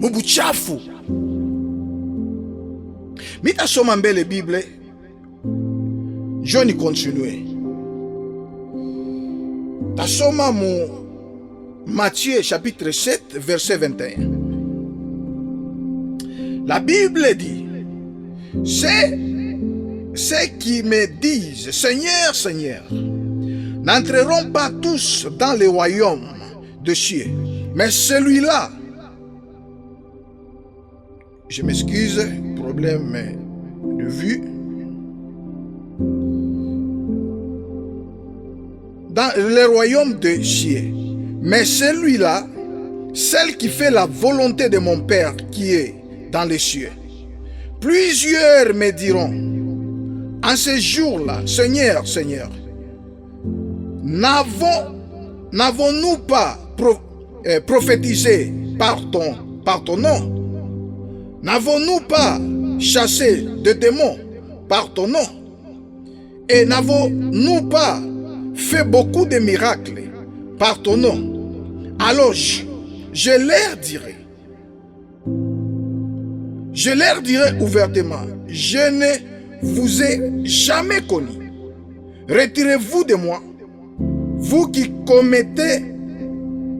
mubuchafu. Mita soma mbele Bible, je ni continue. Ta soma mu Matthieu chapitre 7 verset 21. La Bible dit, c'est ceux qui me disent Seigneur, Seigneur, n'entreront pas tous dans le royaume de cieux, mais celui-là, je m'excuse, problème de vue, dans le royaume de cieux, mais celui-là, celle qui fait la volonté de mon Père qui est dans les cieux. Plusieurs me diront en ce jour-là, Seigneur, Seigneur, n'avons-nous pas prophétisé par ton nom? N'avons-nous pas chassé de démons par ton nom? Et n'avons-nous pas fait beaucoup de miracles par ton nom? Alors je leur dirai ouvertement, je ne vous ai jamais connu. Retirez-vous de moi, vous qui commettez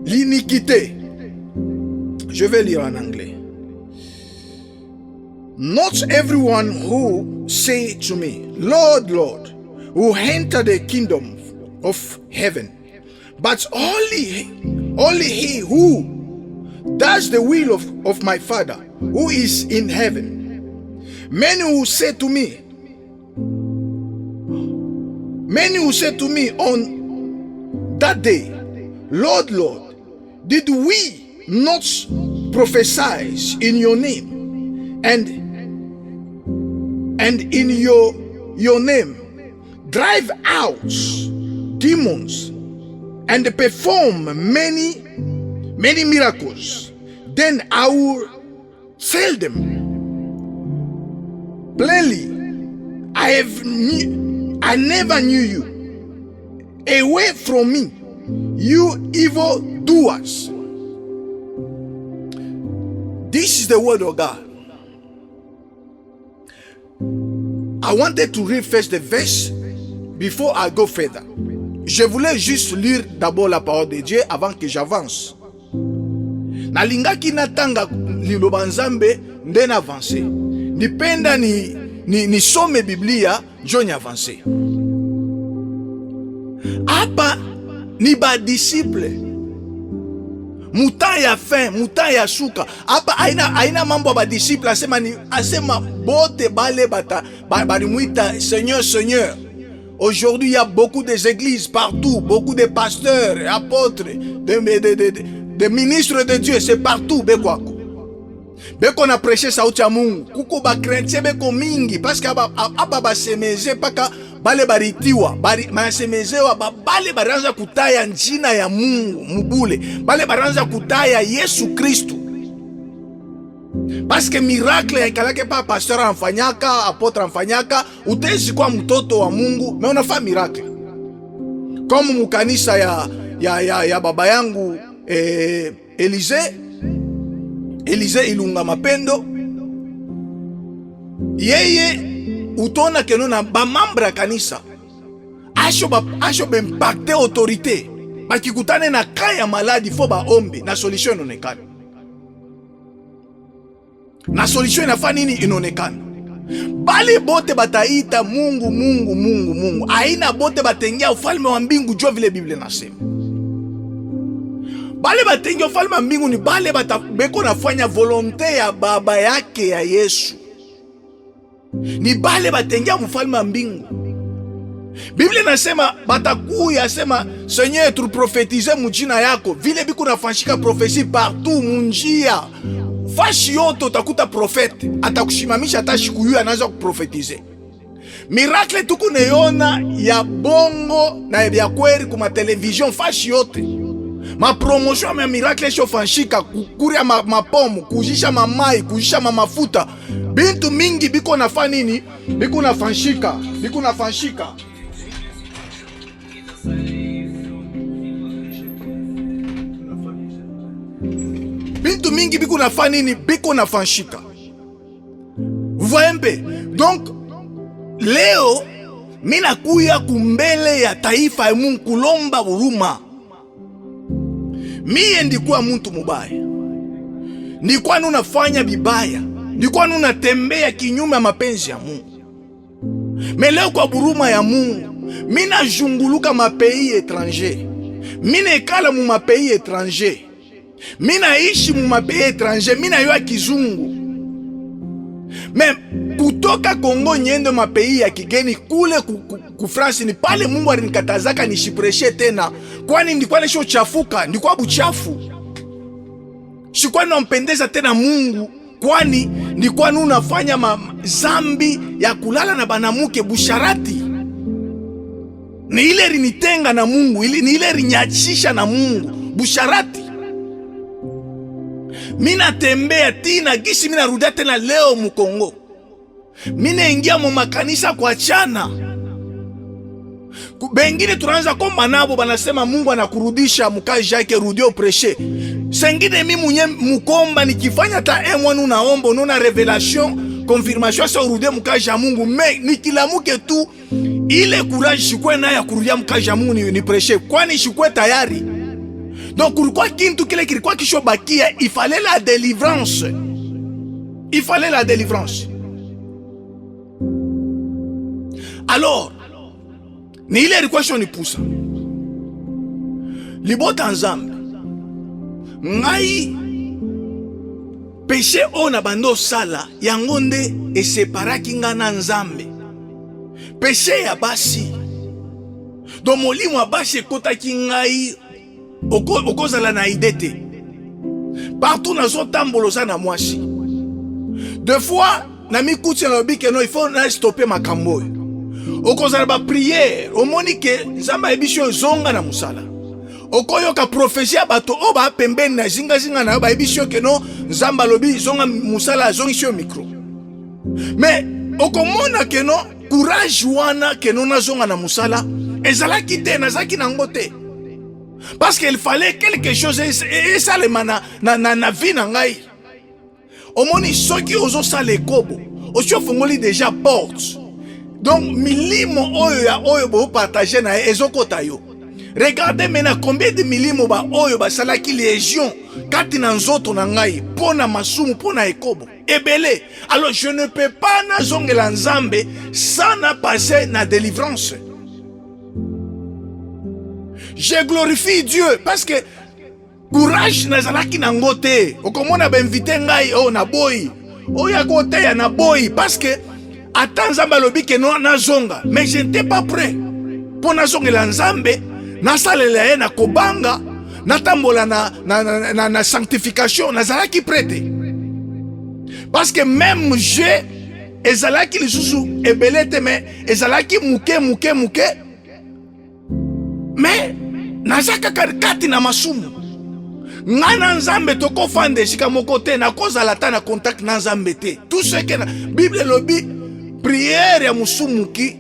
l'iniquité. Je vais lire en anglais. Not everyone who say to me, Lord, Lord, will enter the kingdom of heaven, but only he who does the will of my Father who is in heaven. Many will say to me on that day, Lord, Lord, did we not prophesy in your name, and in your name drive out demons and perform many miracles? Then I will tell them plainly, I never knew you. Away from me, you evil doers. This is the word of God. I wanted to read first the verse before I go further. Je voulais juste lire d'abord la parole de Dieu avant que j'avance. Nalingaki natanga liloba nzambe nde na avance. Nipenda ni some Biblia njo ni avance. Apa ni ba disciple. Muta ya fin, muta ya suka. Apa aina mambo ba disciple asema bote bale bari muita Seigneur, Seigneur. Aujourd'hui, il y a beaucoup d'églises partout, beaucoup de pasteurs, apôtres, de ministres de Dieu, c'est partout. Beko na prêché sauti ya Mungu. Kuko ba chrétien beko mingi parce que aba basemeze paka bale baritiwa, basemezewa bale baranza kutaya njina ya Mungu mubule. Bale baranza kutaya Yesu Kristu. Parce que miracle ya ikalake pa pasteur anfanyaka, apôtre anfanyaka, utezi kwa mtoto wa Mungu, mais unafa miracle. Comme mukanisa ya baba yangu Elize Ilunga Mapendo, yeye utona kenona ba membre ya kanisa asho b'impacte autorité bakikutane na kaya maladi fo ba ombi na solution inonekana. Na solution inafanya nini? Inonekana. Bali bote bataita Mungu. Aina bote batengia ufalme wa mbingu jo vile Biblia nasema. Bale batengia ufalme wa mbingu ni bale beko nafanya volonte ya baba yake ya Yesu. Ni bale batengia ufalme wa mbingu. Biblia nasema batakuya sema Seigneur tu prophétiser mujina yako. Vile biku nafanyika prophétie partout munjia. Fashi yote utakuta profete atakushimamisha atashikuyu anaanza kuprofetize. Miracle tuku neona ya bongo na ya kweli kuma television fashi yote. Ma promotion ya miracle shofanyika kukuria mapomu, kujisha mamai, kujisha mafuta. Bintu mingi biko nafanya nini? Biko nafanyika. Bitu mingi biko nafanya nini? Biko nafanshika. Vous voyez un peu? Donc leo mina kuya kumbele ya taifa ya Mungu kulomba huruma. Mie ndikuwa muntu mubaya, ndikuwa nunafanya bibaya, ndikuwa nunatembea kinyume ya mapenzi ya Mungu. Leo kwa huruma ya Mungu mina junguluka mapeyi étranger, mina ekala mu mapeyi étranger, mina ishi mu mapeyi étranger, mina yoa kizungu. Mais kutoka Kongo nyende mapeyi ya kigeni kule ku France ni pale Mungu alinikatazaka nishipreshe tena, kwani ndikuwa nisho chafuka, ndikuwa buchafu. Sikuwa nampendeza tena Mungu, kwani ndikuwa nunafanya zambi ya kulala na banamuke busharati. Ni ile rinitenga na Mungu, ni ile rinyachisha na Mungu busharati. Mina tembea tina gisi mina rudia tena leo mu Kongo. Mina ingia mu makanisa kwa chana. Bengine tunaanza komba nabo banasema Mungu anakurudisha mukaji yake, rudio preshe. Sengine mi munye mukomba nikifanya ta emwanu naomba unona revelation, confirmation sa urudie mukaji ya Mungu. Me nikilamuke tu ile courage shikwe na ya kurudia mukaji ya Mungu ni preshe, kwani shikwe tayari. Donc kulikuwa kintu kile kilikuwa kisho bakia, il fallait la délivrance. Il fallait la délivrance. Alors ni ile ilikuwa sho nipusa libota nzambe ngai péché ona bando sala yango nde eseparaki nga na nzambe. Péché ya basi do molimo ya basi ekotaki ngai okozala na idete partout nazotamboloza na mwasi. Deux fois na mikuti na lobi keno il faut na stopper makambo oyo. Okozala ba prière omoni ke nzamba ebisho zonga na musala. Okoyoka prophétie bato o ba pembeni na zinga na ba ebisho keno nzamba lobi zonga musala zongisho micro. Mais okomona keno courage wana keno na zonga na musala ezalaki te nazaki nango te. Parce qu'il fallait quelque chose et ça le na vie na ngai. Omoni soki ozo sala ekobo osho fongoli déjà porte. Donc milimo oyo ya oyo bo partager na ezokota yo. Regardez maintenant combien de milimo ba oyo ba salaki légion kati na nzoto na ngai pona masumu pona ekobo ebele. Alors je ne peux pas na zongela nzambe sans na passer na délivrance. Je glorifie Dieu parce que courage nazalaki nango te. Okomona ba invité ngai o na boy o ya kote ya na boy parce que ata nzambe alobi ke no nazonga, mais je n'étais pas prêt pour nazongela nzambe nasalela ye na kobanga natambola na sanctification nazalaki prêt parce que même je ezalaki lisusu ebele te, mais ezalaki muke mais nazaka kati na masumu ngana nzambe toko fande shika moko te na kozala ta na contact na nzambe te. Tout ce que Bible lobi prière ya musumuki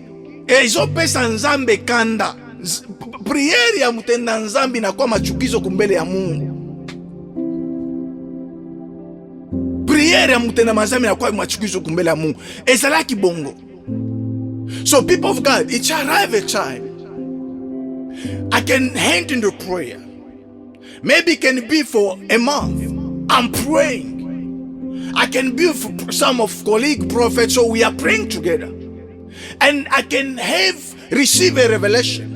ezopesa nzambe kanda. Prière ya mutenda nzambi na kwa machukizo kumbele ya Mungu. Prière ya mutenda mazambi na kwa machukizo kumbele ya Mungu ezalaki bongo. So people of God, it shall arrive a time I can hand in the prayer. Maybe it can be for a month. I'm praying. I can be for some of colleague prophets, so we are praying together. And I can receive a revelation.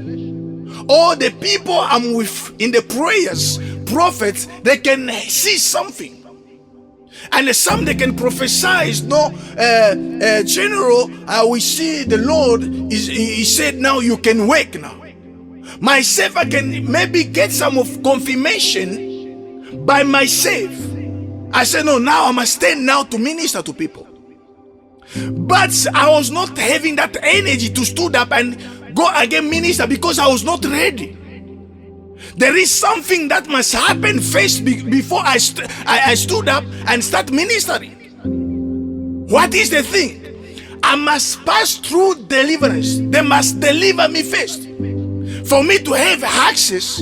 Or the people I'm with in the prayers, prophets, they can see something. And some they can prophesy. No, general, we see the Lord, he said now you can wake now. Myself, I can maybe get some of confirmation by myself. I said, no, now I must stand now to minister to people. But I was not having that energy to stand up and go again minister because I was not ready. There is something that must happen first before I stood up and start ministering. What is the thing? I must pass through deliverance. They must deliver me first. For me to have access,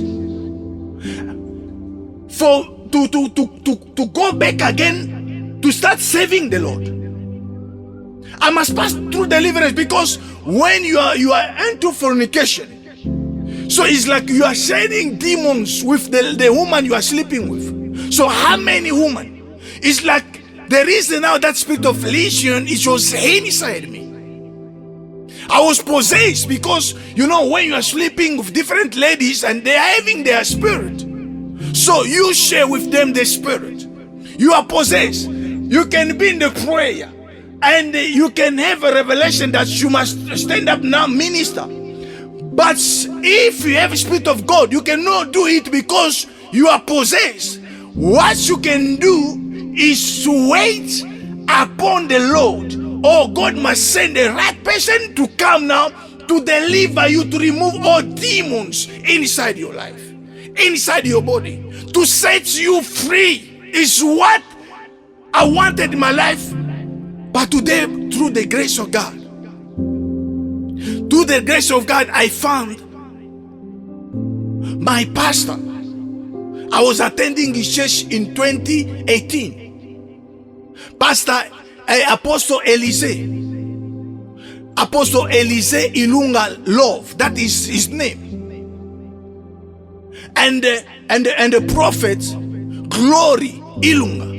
to to go back again to start serving the Lord. I must pass through deliverance, because when you are into fornication, so it's like you are shedding demons with the woman you are sleeping with. So how many women? It's like the reason now that spirit of lesion, it was inside me. I was possessed, because when you are sleeping with different ladies and they are having their spirit, so you share with them the spirit. You are possessed. You can be in the prayer and you can have a revelation that you must stand up now, minister. But if you have a spirit of God, you cannot do it because you are possessed. What you can do is to wait upon the Lord. Oh, God must send the right person to come now to deliver you, to remove all demons inside your life, inside your body, to set you free. Is what I wanted in my life. But today, through the grace of God, I found my pastor. I was attending his church in 2018. Pastor Apostle Elise Ilunga Love, that is his name. And the prophet Glory Ilunga.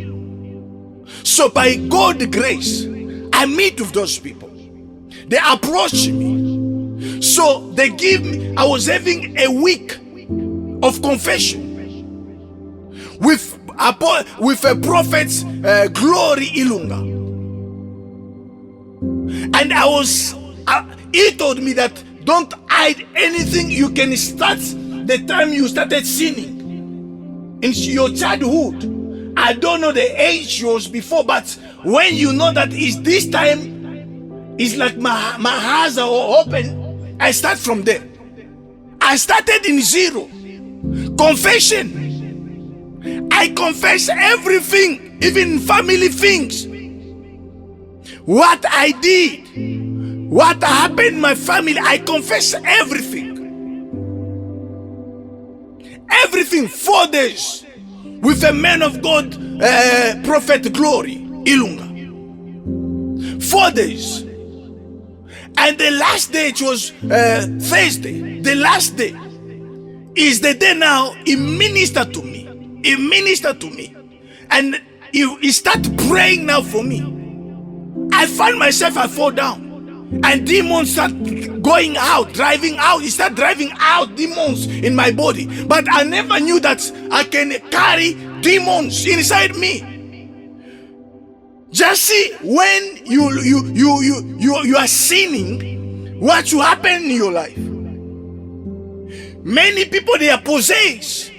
So by God's grace, I meet with those people. They approach me. So they give me, I was having a week of confession with a prophet Glory Ilunga. And he told me that don't hide anything. You can start the time you started sinning in your childhood. I don't know the age was before, but when you know that is this time, it's like my eyes are open. I start from there. I started in zero. Confession. I confess everything, even family things. What I did, what happened in my family, I confess everything. Everything. 4 days with a man of God, Prophet Glory Ilunga. 4 days. And the last day, it was Thursday. The last day is the day now he ministered to me. He ministered to me. And he started praying now for me. I found myself, I fall down. And demons start going out, driving out. He started driving out demons in my body. But I never knew that I can carry demons inside me. Just see, when you are sinning, what will happen in your life? Many people, they are possessed,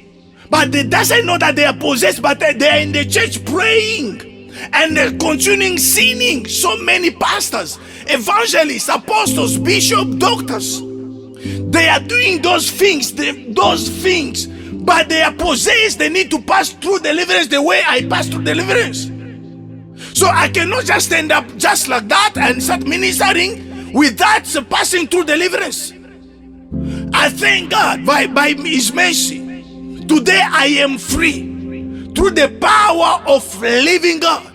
but they doesn't know that they are possessed, but they are in the church praying and they're continuing sinning. So many pastors, evangelists, apostles, bishops, doctors, they are doing those things, but they are possessed. They need to pass through deliverance the way I passed through deliverance. So I cannot just stand up just like that and start ministering without passing through deliverance. I thank God by His mercy. Today I am free through the power of living God.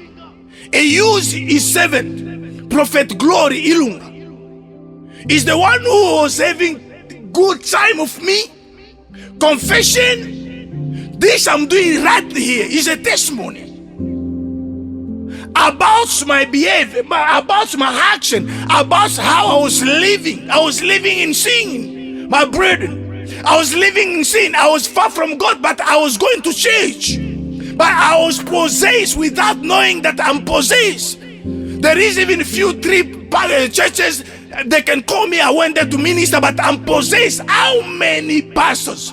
He used His servant, Prophet Glory Ilunga. He's the one who was having good time with me. Confession, this I'm doing right here is a testimony about my behavior, about my action, about how I was living. I was living in sin, my brethren. I was living in sin. I was far from God, but I was going to church. But I was possessed without knowing that I'm possessed. There is even few churches they can call me. I went there to minister, but I'm possessed. How many pastors?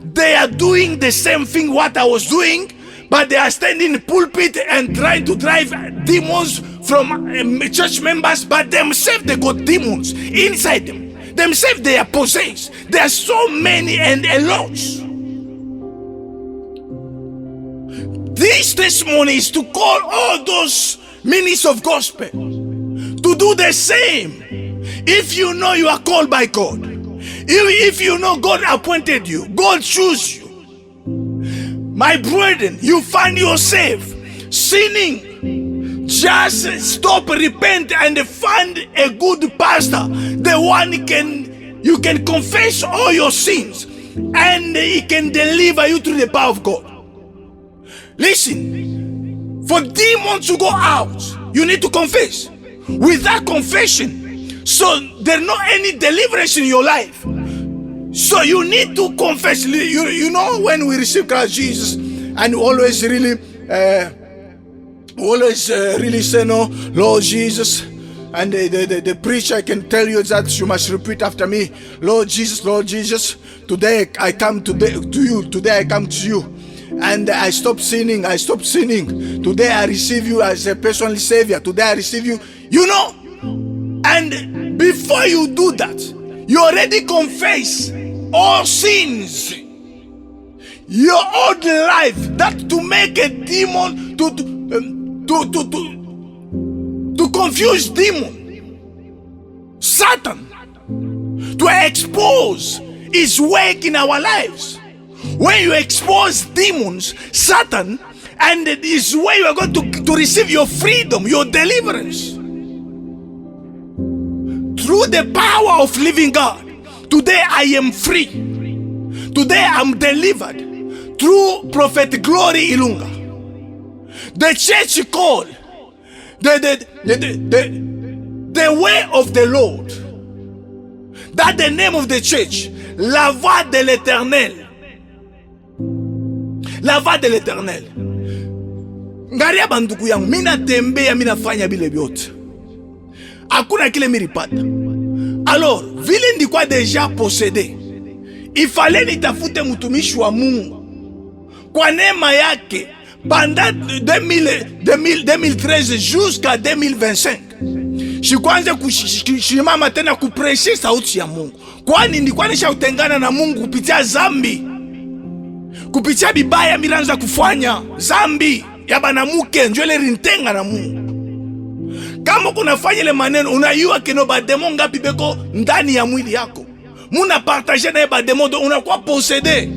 They are doing the same thing what I was doing, but they are standing in the pulpit and trying to drive demons from church members, but themselves they got demons inside them. Themselves they are possessed. There are so many and a lot. This testimony is to call all those ministers of gospel to do the same. If you know you are called by God, if you know God appointed you, God chose you, my brethren, you find yourself sinning, just stop, repent, and find a good pastor, the one you can confess all your sins, and he can deliver you through the power of God. Listen, for demons to go out, you need to confess. Without confession, so there's not any deliverance in your life. So you need to confess. You know, when we receive Christ Jesus, and always really say, no, Lord Jesus, and the preacher can tell you that you must repeat after me, Lord Jesus, today I come to you. Today I come to you, and I stop sinning. Today I receive you as a personal Savior. Today I receive you. You know, and before you do that, you already confess all sins, your old life, that to make a demon to confuse demon, Satan, to expose his work in our lives. When you expose demons, Satan, and it is where you are going to receive your freedom, your deliverance. Through the power of living God, today I am free. Today I'm delivered through Prophet Glory Ilunga. The church called the way of the Lord. That's the name of the church. La voix de l'Éternel. La voix de l'Éternel. Ngaria banduku yangu, mina tembea, mina fanya bile byote. Hakuna kile miripata. Alors, vile ndikuwa deja posede, ifale nitafute mtumishi wa Mungu kwa neema yake pendant 2013 jusqu'à 2025. Shikwanze kushimama tena kupreshe sauti ya Mungu. Kwani ndikuwa nishautengana na Mungu kupitia zambi, kupitia bibaya miranza kufanya zambi ya banamuke njwele rintenga na Mungu. Kama kunafanya ile maneno, unayua keno bademo ngapi beko ndani ya mwili yako, muna partager na bademo, unakuwa posede.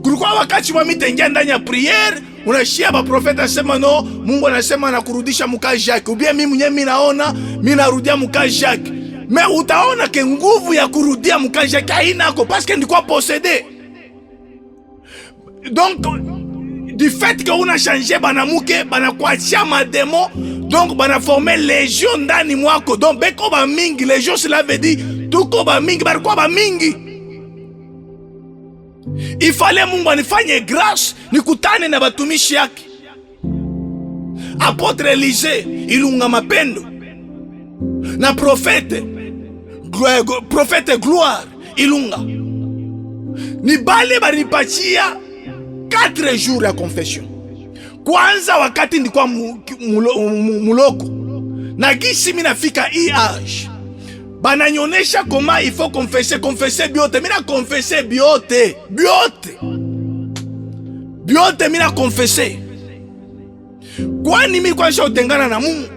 Kulikuwa wakati wa mitengia ndani ya priere, unashia ba profeta asema no, Mungu anasema anakurudisha mukaji yake. Ubia mimi mwenyewe mimi naona, mimi narudia mukaji yake. Me utaona ke nguvu ya kurudia mukaji yake hainako parce que ndikuwa posede. Donc du fait que on a changé banamuke, banakuachia mademo, donc bana former légion ndani mwako. Donc beko ba mingi, légion cela veut dire tuko ba mingi, barikuwa ba mingi. Ifale Mungu anifanye grâce nikutane na batumishi yake. Apotre Elise Ilunga Mapendo na profete Gloire Ilunga, ni bale banipatia 4 jours ya confession. Kwanza wakati ndikuwa muloko na gisi mina fika age, bananyonesha koma il faut confesser biote. Mina confesser biote mina confesser. Kwani mimi kwa utengana na Mungu,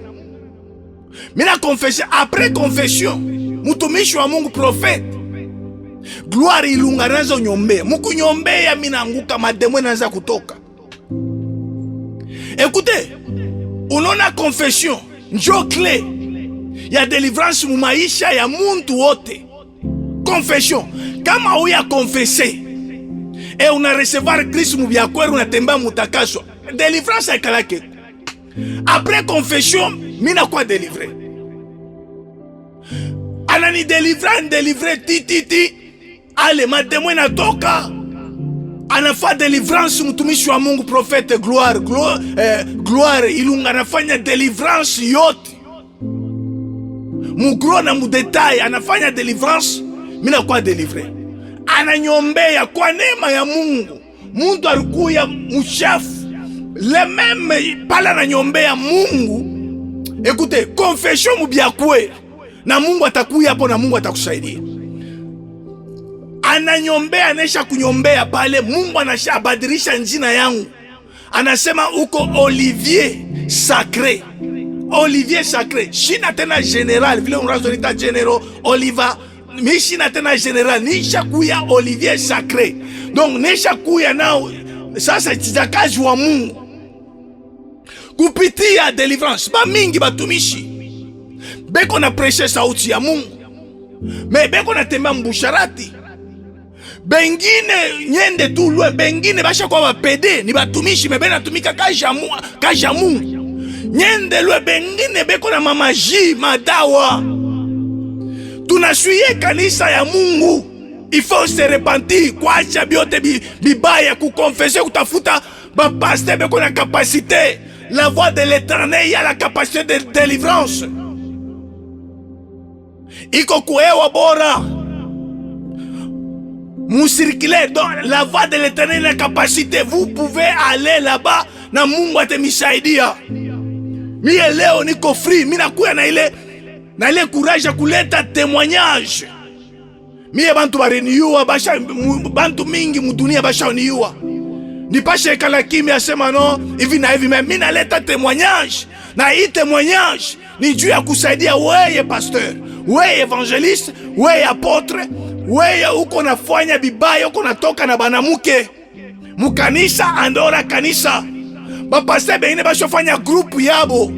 mina confesser. Après confession, mutumishi wa Mungu prophète Gloire Ilunga nazo nyombe. Muku nyombe ya mina anguka, mademo naanza kutoka. Écoutez, unaona confession njo clé ya délivrance mu maisha ya muntu wote. Confession, kama uya confesser et una recevoir Christ mu biakwera, unatembea mutakaso, délivrance ikalake. Après confession, mina kwa délivrer. Anani délivrer titi. Ale mademo natoka, anafa délivrance mtumishi wa Mungu prophète Gloire Ilunga anafanya délivrance yote. Mugro na mudetail anafanya délivrance, mina kwa délivrer. Ananyombea kwa neema ya Mungu. Mungu alikuya mchafu, le même pala ananyombea Mungu. Écoutez, confession mubiakwe na Mungu atakuya hapo na Mungu atakusaidia. Ananyombea, anesha kunyombea pale, Mungu anashabadilisha njina yangu. Anasema uko Olivier Sacré. Olivier Sacré. Shina tena general, vile unrazo nita general Oliver. Mi shina tena general, nisha kuya Olivier Sacré. Donc nisha kuya nao sasa tizakazi wa Mungu kupitia deliverance. Ba mingi batumishi beko na preshe sauti ya Mungu, me beko na tembea mbusharati. Bengine nyende tu lwe, bengine basha kwa bapede ni batumishi, me bena tumika kaja Mungu. Nyende lwe bengine beko na mamaji, madawa. Tunasuye kanisa ya Mungu. Il faut se repentir, kuacha biote bibaya, kukonfesser, kutafuta ba pasteur beko na capacité. La voix de l'Éternel, il y a la capacité de délivrance. Iko kuewa bora. Musirikile, donc la voix de l'Éternel, la capacité. Vous pouvez aller là-bas, na Mungu atemisaidia. Mie leo niko free, mina kuya na ile courage ya kuleta témoignage. Mie bantu bareniua, bantu mingi mudunia basha niua. Nipashe kala kimya sema no, hivi na hivi, mimi naleta témoignage. Na hii témoignage ni juu ya kusaidia wewe pasteur, wewe evangeliste, wewe apotre, wewe uko nafanya bibaya, uko natoka na banamuke mukanisa andora kanisa. Ba pasteur bengine bashofanya groupe yabo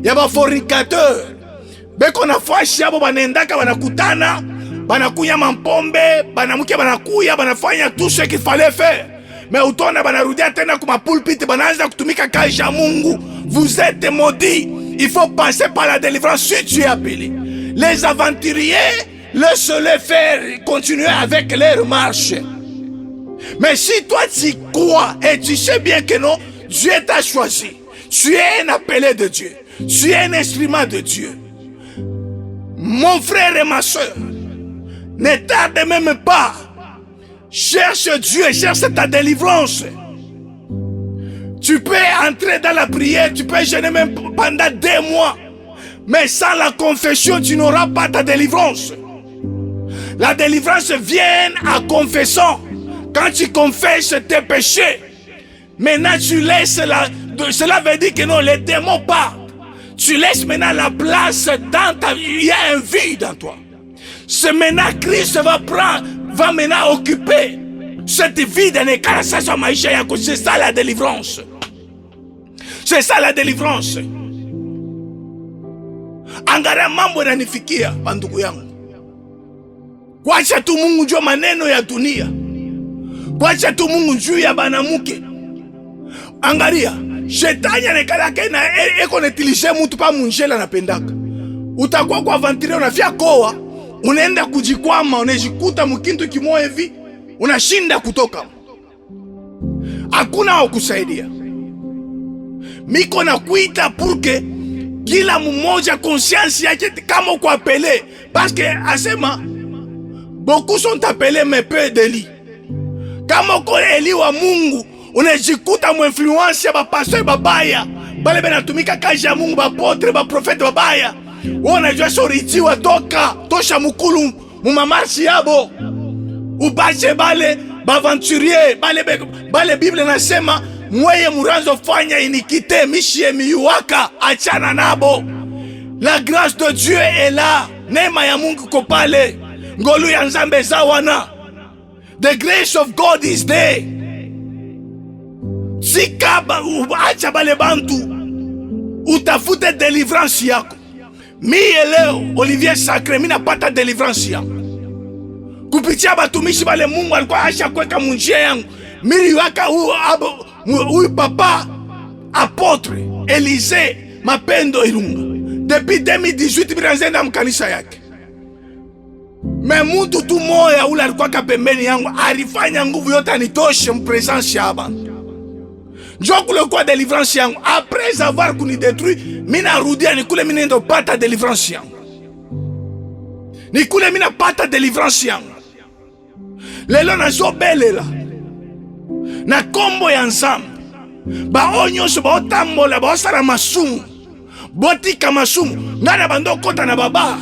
ya ba fornicateur. Beko na fashi yabo banendaka banakutana, banakunya mampombe, banamuke banakuya, banafanya tout ce qu'il fallait faire. Mais utona banarudia tena kuma pulpit, banaanza kutumika kazi ya Mungu. Vous êtes maudits. Il faut passer par la délivrance si tu es appelé. Les aventuriers, laisse-les faire, continuer avec leur marche. Mais si toi tu crois et tu sais bien que non, Dieu t'a choisi. Tu es un appelé de Dieu. Tu es un instrument de Dieu. Mon frère et ma soeur, ne tarde même pas. Cherche Dieu et cherche ta délivrance. Tu peux entrer dans la prière, tu peux jeûner même pendant 2 mois. Mais sans la confession, tu n'auras pas ta délivrance. La délivrance vient en confessant. Quand tu confesses tes péchés, maintenant tu laisses cela veut dire que non, les démons partent. Tu laisses maintenant la place dans ta vie. Il y a un vide dans toi. C'est maintenant Christ va maintenant occuper cette vide. C'est ça la délivrance. C'est ça la délivrance. Angalia mambo yananifikia bandugu yangu. Kuacha tu Mungu juu maneno ya dunia. Kuacha tu Mungu juu ya banamuke. Angalia, shetani anakalaka na eko netilishe mtu pa munjela napendaka. Utakuwa kwa aventurier unafia koa, unaenda kujikwama, unajikuta mkintu kimoja hivi, unashinda kutoka. Hakuna wa kusaidia. Miko na kuita purke kila mmoja conscience yake kama kwa apelé, parce que asema beaucoup sont appelés mais peu d'élus. Kama uko eli wa Mungu, unajikuta muinfluence ya bapasteur babaya, bale benatumika kazi ya Mungu, bapotre, baprofete babaya. Unajua soritiwa toka tosha mukulu mumamarshi yabo. Ubache bale baventurier, bale Bible nasema mweye muranzo fanya inikite mishie miyuwaka, achana nabo. La grâce de Dieu est là. Neema ya Mungu kopale. Ngolu ya Nzambe zawana. The grace of God is there. Sikaba acha bale bantu, utafute deliverance yako. Mie leo Olivier Sacré mina pata deliverance yangu kupitia batumishi bale Mungu alikuwa asha kweka munjia yangu. Mili waka huyu papa apotre Elise Mapendo Ilunga depuis 2018 biranzenda mkanisa yake. Me mtu tu moya ule alikuwa kapembeni yangu alifanya nguvu yote anitoshe mpresence ya abantu. Njoo kule kwa deliverance yangu. Après avoir kuni détruit, mina rudia ni kule mina ndo pata deliverance yangu. Ni kule mina pata deliverance yangu. Lelo na zo belela. Na kombo ya Nzambe. Ba onyoso ba otambola ba osala masumu. Botika masumu. Ngana bando kota na baba.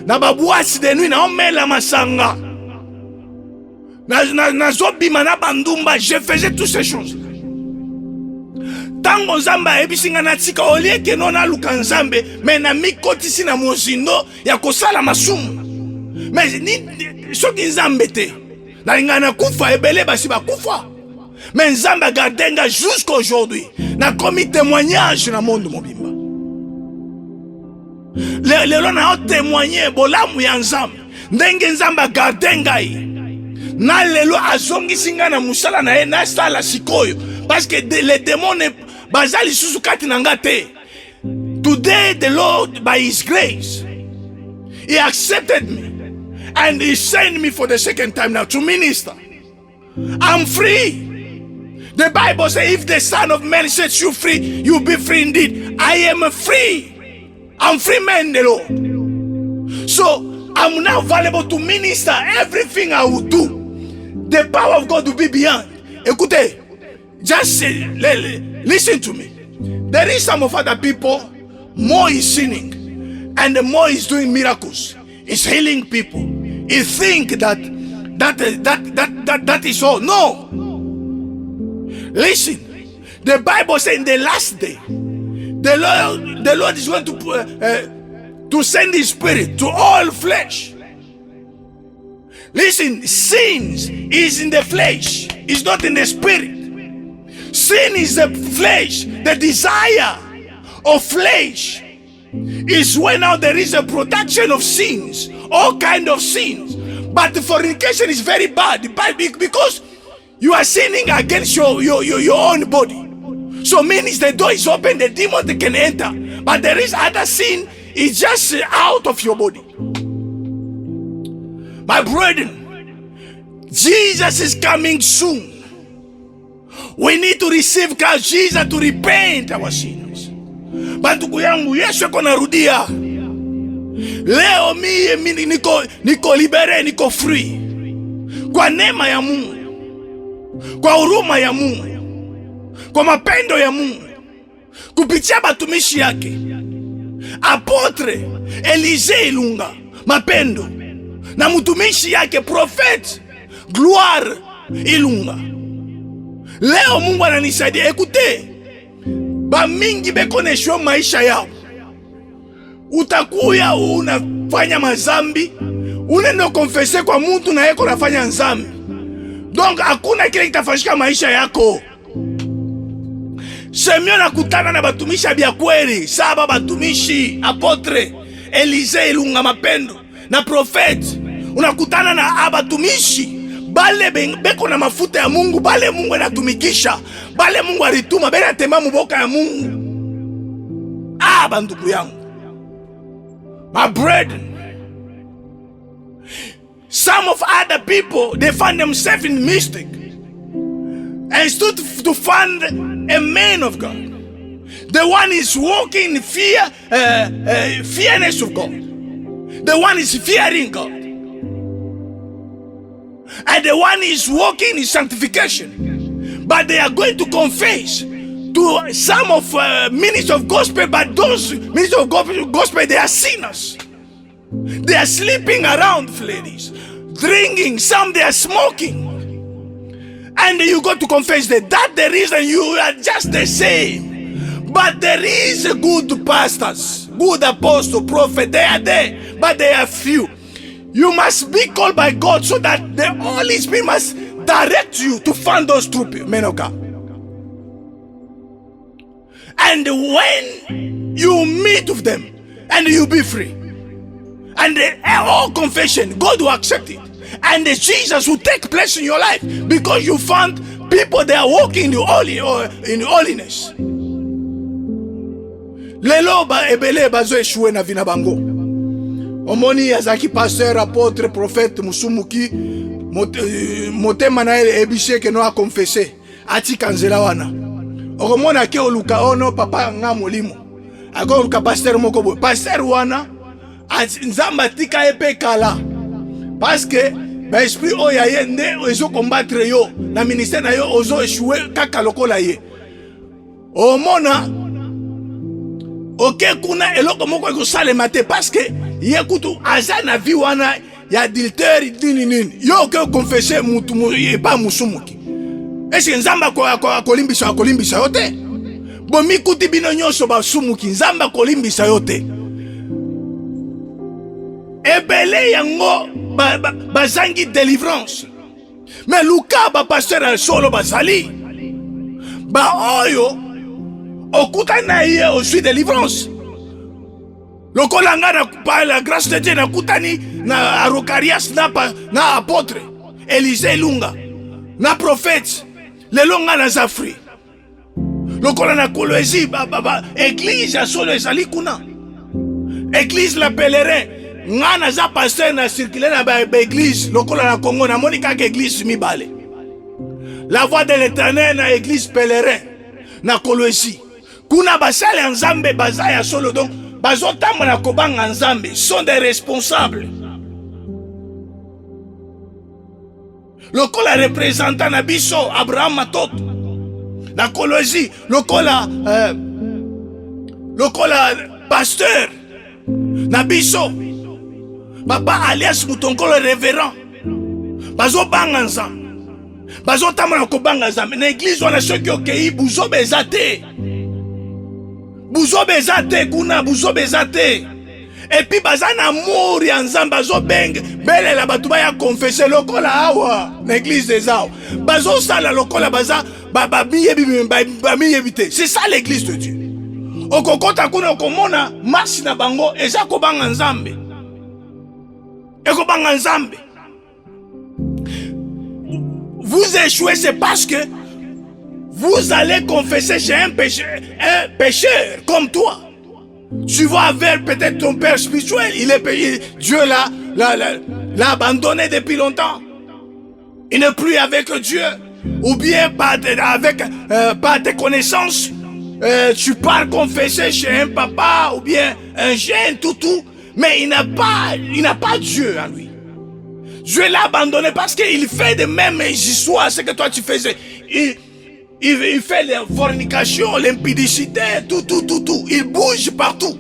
Na babuasi de nuit na omela masanga. Na zo bima na bandumba. Je faisais toutes ces choses. Tango Nzamba ebisinga na tika olie ke nona luka Nzambe mena mikotisi na mozindo ya kosala masumu. Mais ni soki Nzambe te na ngana kufa ebele basi bakufa. Mais nzambe a gardé nga jusqu'à aujourd'hui. Na commis témoignage dans le monde mobimba. Lelo na témoigner bolamu ya nzambe. Ndenge nzambe a gardé ngai. Na lelo azongisi nga na musala na ye na sala sikoyo. Parce que les démons bazali susu kati na nga te. Today the Lord by his grace he accepted me and he sent me for the second time now to minister. I'm free. The Bible says if the Son of Man sets you free, you'll be free indeed. I am free. I'm free man, the Lord. So I'm now available to minister. Everything I will do, the power of God will be beyond. Écoutez, just listen to me. There is some of other people, more is sinning, and the more is doing miracles. Is healing people. He think that is all. No. Listen, the Bible says in the last day, the Lord is going to send His Spirit to all flesh. Listen, sin is in the flesh, it's not in the spirit. Sin is the flesh, the desire of flesh. Is when now there is a production of sins, all kind of sins. But the fornication is very bad because you are sinning against your own body. So means the door is open, the demon they can enter. But there is other sin, it's just out of your body. My brethren, Jesus is coming soon. We need to receive Christ Jesus to repent our sins. Bandugu yangu, Yesu yuko narudia. Leo mimi niko libere, niko free. Kwa neema ya Mungu. Kwa huruma ya Mungu. Kwa mapendo ya Mungu. Kupitia batumishi yake. Apotre Elisee Ilunga, mapendo. Na mtumishi yake Prophet Gloire Ilunga. Leo Mungu ananisaidia. Écoutez, ba mingi bekonesho maisha yao. Utakuya unafanya mazambi, unaenda konfese kwa mtu na yeko unafanya nzambi. Donc hakuna kile kitafanyika maisha yako. Semyo nakutana na batumishi bya kweli, saba batumishi Apotre Elisee Ilunga mapendo na Prophet. Unakutana na abatumishi bale beko na mafuta ya Mungu, bale Mungu anatumikisha, bale Mungu alituma, bale atema muboka ya Mungu. Bandugu yangu, my brethren, some of other people, they find themselves in mistake and stood to find a man of God. The one is walking in fearness of God. The one is fearing God. And the one is walking in sanctification. But they are going to confess to some of ministers of gospel, but those ministers of gospel, they are sinners. They are sleeping around, ladies, drinking, some they are smoking. And you go to confess that that's the reason you are just the same. But there is a good pastors, good apostle, prophet, they are there, but they are few. You must be called by God so that the Holy Spirit must direct you to find those true men of God. And when you meet with them, and you be free, and all confession, God will accept it. And Jesus will take place in your life because you found people that are walking in the holiness. Lelo ba ebele bazo eshuwe na vina bango. Omoni yazaki pasteur, apôtre, prophète, musumuki, motema na ebisheke no a confessé. Ati kanzela wana. Okomona ke oluka ono papa nga molimo. Ako oluka pasteur moko boy. Pasteur wana nzamba tika epe kala. Parce que ba esprit oya ye nde ozo combattre yo na ministère na yo ozo échouer kaka lokola ye. Omona oke kuna eloko moko ekosalema te parce que ye kutu aza na vie wana ya adultère nini yo oke confesser mutu ye pa musumuki. Ese nzamba kolimbisa yo te. Bomi kuti bino nyonso basumuki nzamba kolimbisa yo te. Ebele yango bazangi délivrance. Mais luka ba pasteur solo basali. Ba oyo okuta na ye aussi délivrance. Lokola nga na pa la grâce de Dieu na kutani na Arokarias na apôtre Élisée Lunga na prophète le longa na Zafri. Lokola na Kolwezi église ya solo ezali kuna. Église la pèlerin nga na za pasteur na circuler na ba église lokola na Congo na monika ke église mibale. La voix de l'Éternel na église pèlerin na Kolwezi. Kuna basale nzambe bazaya solo donc bazotamba na kobanga nzambe sont des responsables. Lokola représentant na biso Abraham Matoto na Kolwezi lokola pasteur na biso Papa alias Mutonkolo révérend bazobanga nzambe bazotamba na kobanga nzambe na église wana soki okei buzobeza te. Buzobeza te kuna buzobeza te. Et puis baza na amour ya nzambe bazobenge belela bato baya confesser lokola awa na église des awa bazosala lokola baza bamiyebi te. C'est ça l'église de Dieu. Okokota kuna okomona marche na bango eza kobanga nzambe ekobanga nzambe. Vous échouez, c'est parce que vous allez confesser chez un pécheur comme toi. Tu vas vers peut-être ton père spirituel, il est payé, Dieu l'a abandonné depuis longtemps. Il n'est plus avec Dieu. Ou bien par tes connaissances, tu pars confesser chez un papa ou bien un jeune toutou, mais il n'a pas Dieu en lui. Dieu l'a abandonné parce qu'il fait de mêmes histoires, ce que toi tu faisais. Il fait les fornications, l'impudicité, tout. Il bouge partout.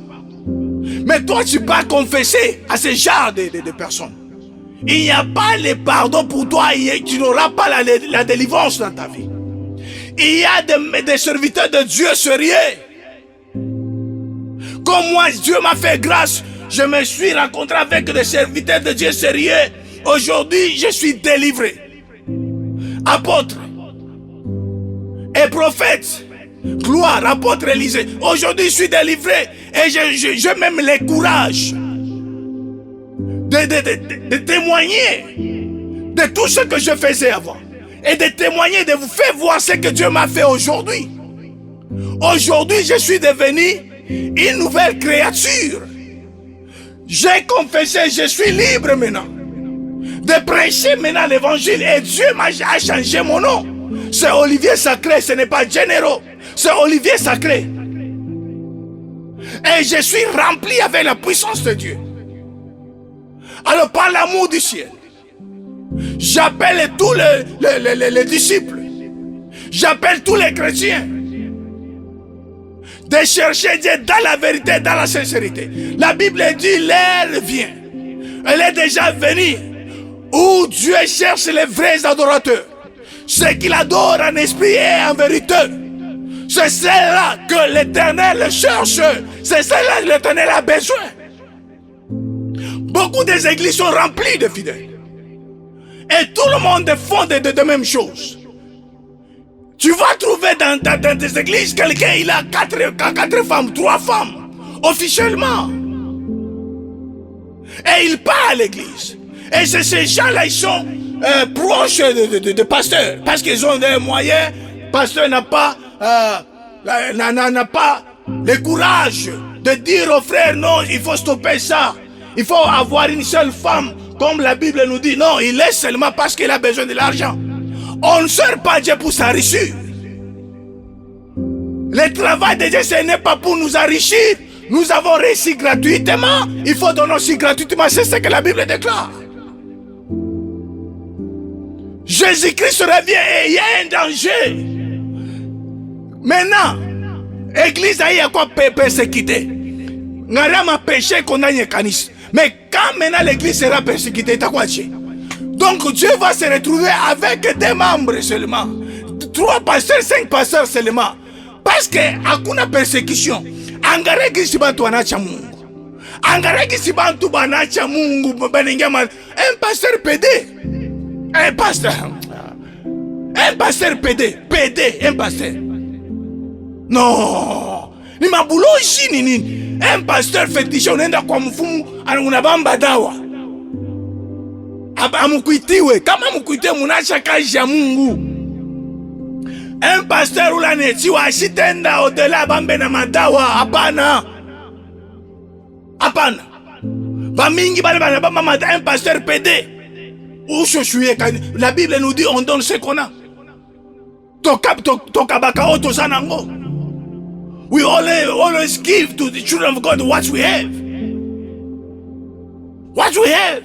Mais toi, tu vas confesser à ce genre de personnes. Il n'y a pas le pardon pour toi. Tu n'auras pas la délivrance dans ta vie. Il y a des serviteurs de Dieu sérieux. Comme moi, Dieu m'a fait grâce. Je me suis rencontré avec des serviteurs de Dieu sérieux. Aujourd'hui, je suis délivré. Apôtre et prophète, gloire, apôtre Élisée. Aujourd'hui, je suis délivré et j'ai même le courage de témoigner de tout ce que je faisais avant et de témoigner, de vous faire voir ce que Dieu m'a fait aujourd'hui. Aujourd'hui, je suis devenu une nouvelle créature. J'ai confessé, je suis libre maintenant de prêcher maintenant l'évangile et Dieu a changé mon nom. C'est Olivier Sacré, ce n'est pas Généraux, c'est Olivier Sacré. Et je suis rempli avec la puissance de Dieu. Alors par l'amour du ciel, j'appelle tous les disciples, j'appelle tous les chrétiens de chercher Dieu dans la vérité, dans la sincérité. La Bible dit, l'heure vient, elle est déjà venue, où Dieu cherche les vrais adorateurs, ceux qui l'adorent en esprit et en vérité. C'est celle-là que l'Éternel cherche, c'est celle-là que l'Éternel a besoin. Beaucoup des églises sont remplies de fidèles. Et tout le monde font de mêmes choses. Tu vas trouver dans des églises quelqu'un, il a 4 femmes, 3 femmes, officiellement. Et il part à l'église. Et ces gens-là, ils sont proches de pasteurs. Parce qu'ils ont des moyens. Pasteur n'a pas le courage de dire aux frères, non, il faut stopper ça. Il faut avoir une seule femme, comme la Bible nous dit. Non, il laisse seulement parce qu'il a besoin de l'argent. On ne sert pas Dieu pour s'enrichir. Le travail de Dieu, ce n'est pas pour nous enrichir. Nous avons réussi gratuitement. Il faut donner aussi gratuitement. C'est ce que la Bible déclare. Jésus-Christ revient et il y a un danger. Maintenant, l'église a quoi persécuter. Nous avons péché qu'on a canis. Mais quand maintenant l'église sera persécutée, t'as quoi dire? Donc Dieu va se retrouver avec des membres seulement. 3 pasteurs, 5 pasteurs seulement. Parce que hakuna persécution. Angareki sibantu anacha Mungu. Angareki sibantu banacha Mungu. Un pasteur PD. Un pasteur. Un pasteur PD, un pasteur. Non. Ni mabuloshi nini. Un pasteur fétiche unaenda kwa mfumu unabamba dawa. Amukuitiwe. Kama mukuitiwe munasha kazi ya Mungu. Un pasteur ulanetiwa asitenda odela bambe na madawa. Hapana. Hapana. Bamingi bale bana bamba madawa. Un pasteur PD. La Bible nous dit on donne ce qu'on a. Tokabaka oto sanango. We always give to the children of God what we have. What we have.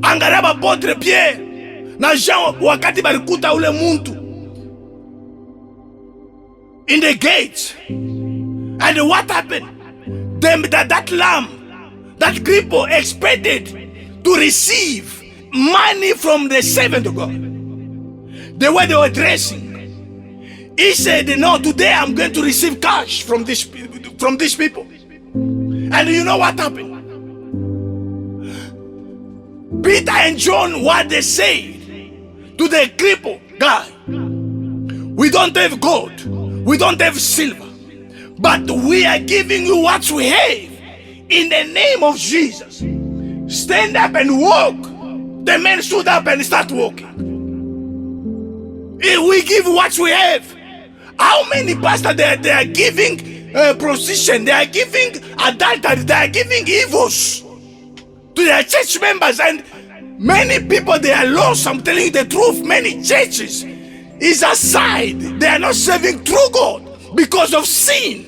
Angaraba Apotre Pierre na Jean wakati balikuta ule muntu in the gate. And what happened? That lamb, that cripple expected to receive money from the servant of God. The way they were dressing. He said, no, today I'm going to receive cash from these people. And you know what happened? Peter and John, what they said to the cripple guy, we don't have gold, we don't have silver, but we are giving you what we have. In the name of Jesus, stand up and walk. The man stood up and started walking. We give what we have. How many pastors they are giving prostitution, they are giving adultery, they are giving evils to their church members, and many people they are lost. I'm telling you the truth. Many churches is aside. They are not serving true God because of sin.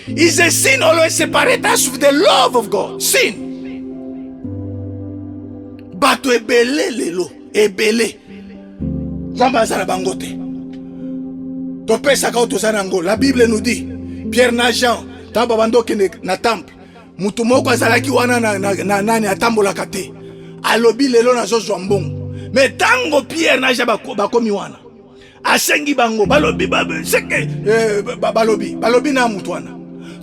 Is a sin always separate us from the love of God? Sin. But ebele lelo, ebele. Zamba zara bangote. Topesa ka otozana ngo. La Bible nous dit, Pierre na Jean, tamba bandoke na temple. Mutu moko azalaki wana na nani atambola kate. Alobi lelo na zozwa mbongo. Me tango Pierre na Jean bakomi wana. Asengi bango balobi seke balobi na mutwana.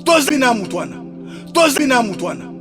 Tozi na mutwana.